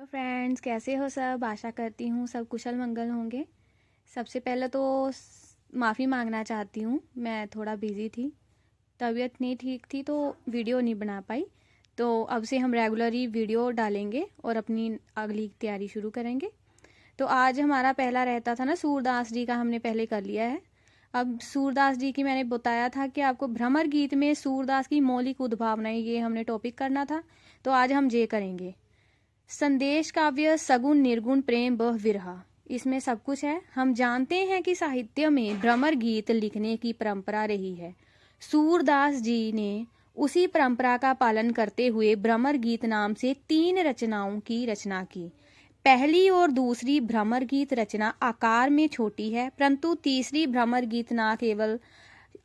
Hello friends, कैसे हो सब। आशा करती हूँ सब कुशल मंगल होंगे। सबसे पहले तो माफ़ी मांगना चाहती हूँ, मैं थोड़ा बिज़ी थी, तबीयत नहीं ठीक थी तो वीडियो नहीं बना पाई। तो अब से हम रेगुलरली वीडियो डालेंगे और अपनी अगली तैयारी शुरू करेंगे। तो आज हमारा पहला रहता था ना, सूरदास जी का हमने पहले कर लिया है। अब सूरदास जी की मैंने बताया था कि आपको भ्रमर गीत में सूरदास की मौलिक उद्भावनाएं, ये हमने टॉपिक करना था। तो आज हम ये करेंगे। संदेश काव्य सगुण निर्गुण प्रेम बह विरहा, इसमें सब कुछ है। हम जानते हैं कि साहित्य में भ्रमर गीत लिखने की परंपरा रही है। सूरदास जी ने उसी परंपरा का पालन करते हुए भ्रमर गीत नाम से 3 रचनाओं की रचना की। पहली और दूसरी भ्रमर गीत रचना आकार में छोटी है, परंतु तीसरी भ्रमर गीत ना केवल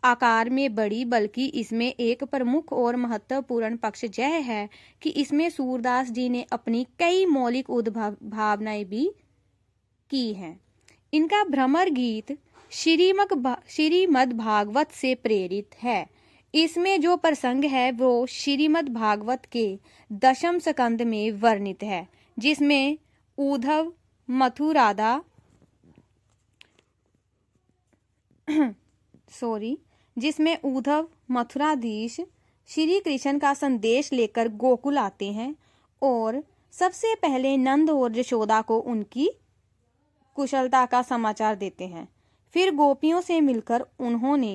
आकार में बड़ी बल्कि इसमें एक प्रमुख और महत्वपूर्ण पक्ष यह है कि इसमें सूरदास जी ने अपनी कई मौलिक उद्भावनाएं भी की हैं। इनका भ्रमर गीत श्रीमद् भागवत से प्रेरित है। इसमें जो प्रसंग है वो श्रीमद् भागवत के 10वें स्कंद में वर्णित है, जिसमें उद्धव मथुरादा जिसमें उद्धव मथुराधीश श्री कृष्ण का संदेश लेकर गोकुल आते हैं और सबसे पहले नंद और यशोदा को उनकी कुशलता का समाचार देते हैं। फिर गोपियों से मिलकर उन्होंने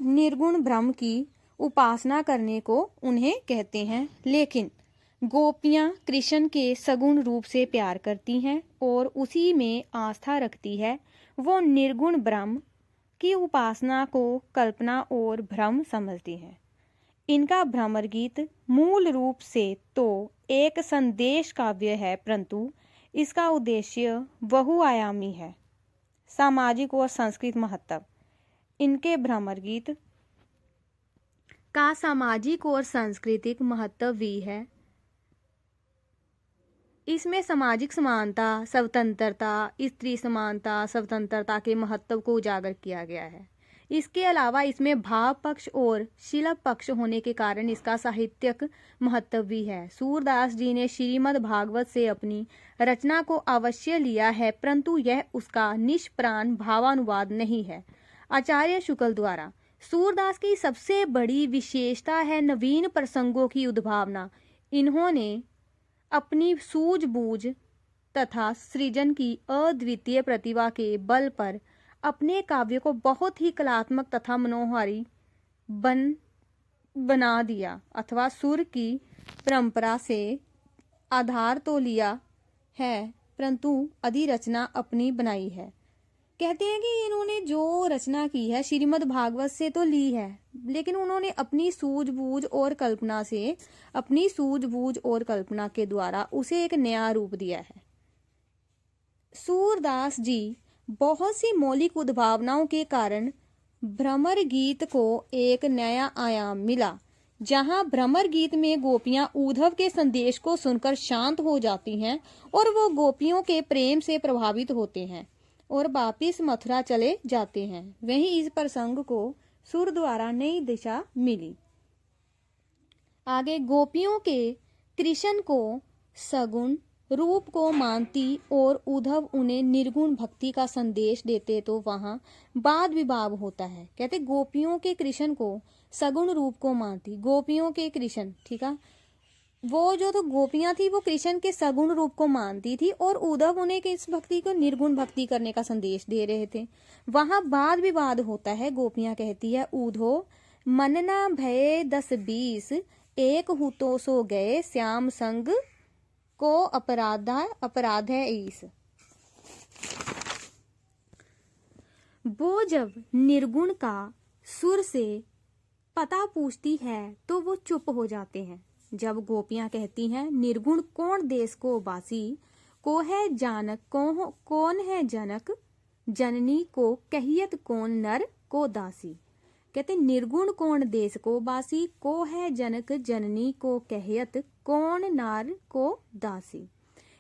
निर्गुण ब्रह्म की उपासना करने को उन्हें कहते हैं, लेकिन गोपियां कृष्ण के सगुण रूप से प्यार करती हैं और उसी में आस्था रखती है। वो निर्गुण ब्रह्म की उपासना को कल्पना और भ्रम समझती हैं। इनका भ्रमर गीत मूल रूप से तो एक संदेश काव्य है, परंतु इसका उद्देश्य बहुआयामी है। सामाजिक और सांस्कृतिक महत्व। इनके भ्रमर गीत का सामाजिक और सांस्कृतिक महत्व भी है। इसमें सामाजिक समानता, स्वतंत्रता, स्त्री समानता, स्वतंत्रता के महत्व को उजागर किया गया है। इसके अलावा इसमें भाव पक्ष और शिल्प पक्ष होने के कारण इसका साहित्यिक महत्व भी है। सूरदास जी ने श्रीमद् भागवत से अपनी रचना को अवश्य लिया है, परंतु यह उसका निष्प्राण भावानुवाद नहीं है। आचार्य शुक्ल द्वारा सूरदास की सबसे बड़ी विशेषता है नवीन प्रसंगों की उद्भावना। इन्होंने अपनी सूझबूझ तथा सृजन की अद्वितीय प्रतिभा के बल पर अपने काव्य को बहुत ही कलात्मक तथा मनोहारी बना दिया, अथवा सुर की परंपरा से आधार तो लिया है, परंतु अधिरचना अपनी बनाई है। कहते हैं कि इन्होंने जो रचना की है श्रीमद् भागवत से तो ली है, लेकिन उन्होंने अपनी सूझबूझ और कल्पना के द्वारा उसे एक नया रूप दिया है। सूरदास जी बहुत सी मौलिक उद्भावनाओं के कारण भ्रमर गीत को एक नया आयाम मिला। जहां भ्रमर गीत में गोपियां उद्धव के संदेश को सुनकर शांत हो जाती हैं और वो गोपियों के प्रेम से प्रभावित होते हैं और वापिस मथुरा चले जाते हैं, वहीं इस प्रसंग को सुर द्वारा नई दिशा मिली। आगे, गोपियों के कृष्ण को सगुण रूप को मानती और उद्धव उन्हें निर्गुण भक्ति का संदेश देते तो वहां वाद विवाद होता है। कहते गोपियों के कृष्ण को सगुण रूप को मानती, गोपियों के कृष्ण, ठीक है, वो जो तो गोपियां थी वो कृष्ण के सगुण रूप को मानती थी और उद्धव उन्हें इस भक्ति को निर्गुण भक्ति करने का संदेश दे रहे थे। वहां वाद विवाद होता है। गोपियां कहती है, उधो मन ना भये 10-20, एक हुतो सो गए श्याम संग को अपराध है ईस। वो जब निर्गुण का सुर से पता पूछती है तो वो चुप हो जाते हैं। जब गोपियां कहती हैं, निर्गुण कौन देश को बासी, को है जानक कौन है जनक, जननी को कहियत कौन नर को दासी। कहते निर्गुण कौन देश को बासी, को है जनक जननी को कहियत कौन नर को दासी।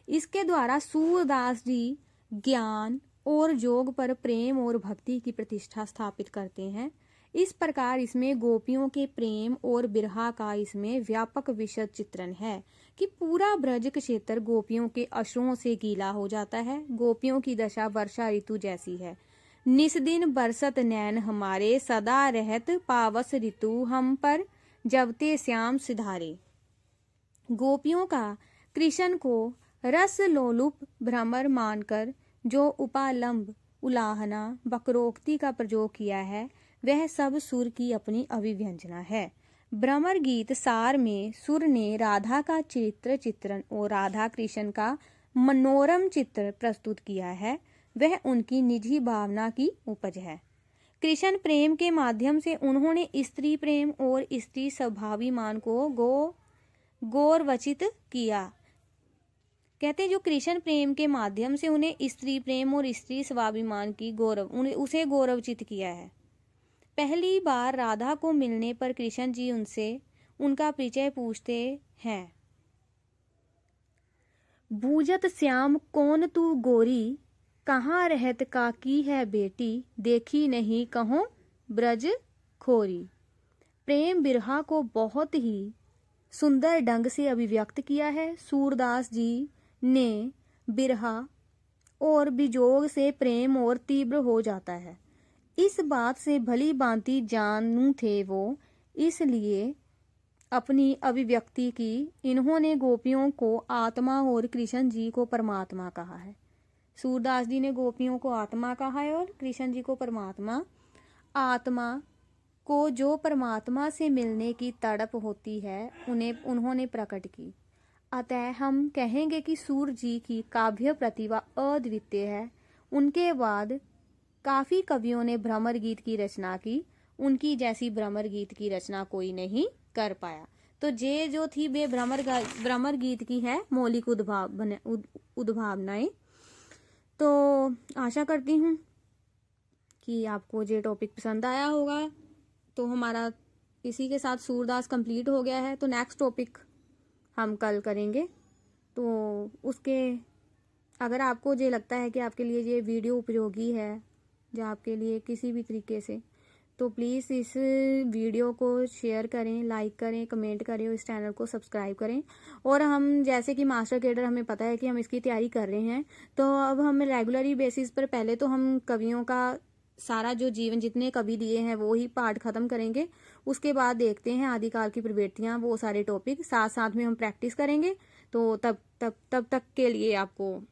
इसके द्वारा सूरदास जी ज्ञान और योग पर प्रेम और भक्ति की प्रतिष्ठा स्थापित करते हैं। इस प्रकार इसमें गोपियों के प्रेम और बिरहा का इसमें व्यापक विशद चित्रण है कि पूरा ब्रज क्षेत्र गोपियों के अश्रुओं से गीला हो जाता है। गोपियों की दशा वर्षा ऋतु जैसी है। निस दिन बरसत नैन हमारे, सदा रहत पावस ऋतु हम पर, जबते श्याम सिधारे। गोपियों का कृष्ण को रस लोलुप भ्रमर मानकर जो उपालंब उलाहना वक्रोक्ति का प्रयोग किया है, वह सब सुर की अपनी अभिव्यंजना है। भ्रमर गीत सार में सुर ने राधा का चरित्र चित्रण और राधा कृष्ण का मनोरम चित्र प्रस्तुत किया है। वह उनकी निजी भावना की उपज है। कृष्ण प्रेम के माध्यम से उन्होंने स्त्री प्रेम और स्त्री स्वाभिमान को गौरवचित किया। कहते जो कृष्ण प्रेम के माध्यम से उन्हें स्त्री प्रेम और स्त्री स्वाभिमान की उसे गौरवचित किया है। पहली बार राधा को मिलने पर कृष्ण जी उनसे उनका परिचय पूछते हैं। बूझत श्याम कौन तू गोरी, कहाँ रहत काकी है बेटी, देखी नहीं कहो ब्रज खोरी। प्रेम बिरहा को बहुत ही सुंदर ढंग से अभिव्यक्त किया है। सूरदास जी ने बिरहा और विजोग से प्रेम और तीव्र हो जाता है। इस बात से भली भांति जानू थे वो, इसलिए अपनी अभिव्यक्ति की इन्होंने गोपियों को आत्मा और कृष्ण जी को परमात्मा कहा है। सूरदास जी ने गोपियों को आत्मा कहा है और कृष्ण जी को परमात्मा। आत्मा को जो परमात्मा से मिलने की तड़प होती है उन्होंने प्रकट की। अतः हम कहेंगे कि सूर जी की काव्य प्रतिभा अद्वितीय है। उनके बाद काफी कवियों ने भ्रमर गीत की रचना की, उनकी जैसी भ्रमर गीत की रचना कोई नहीं कर पाया। तो ये जो थी वे भ्रमर गीत की है मौलिक उद्भावनाएं। तो आशा करती हूँ कि आपको ये टॉपिक पसंद आया होगा। तो हमारा इसी के साथ सूरदास कंप्लीट हो गया है। तो नेक्स्ट टॉपिक हम कल करेंगे। तो उसके अगर आपको ये लगता है कि आपके लिए ये वीडियो उपयोगी है या आपके लिए किसी भी तरीके से, तो प्लीज़ इस वीडियो को शेयर करें, लाइक करें, कमेंट करें और इस चैनल को सब्सक्राइब करें। और हम जैसे कि मास्टर कैडर हमें पता है कि हम इसकी तैयारी कर रहे हैं, तो अब हम रेगुलरी बेसिस पर पहले तो हम कवियों का सारा जो जीवन जितने कवि दिए हैं वो ही पाठ खत्म करेंगे। उसके बाद देखते हैं आदिकाल की प्रवृत्तियां, वो सारे टॉपिक साथ साथ में हम प्रैक्टिस करेंगे। तो तब तक के लिए आपको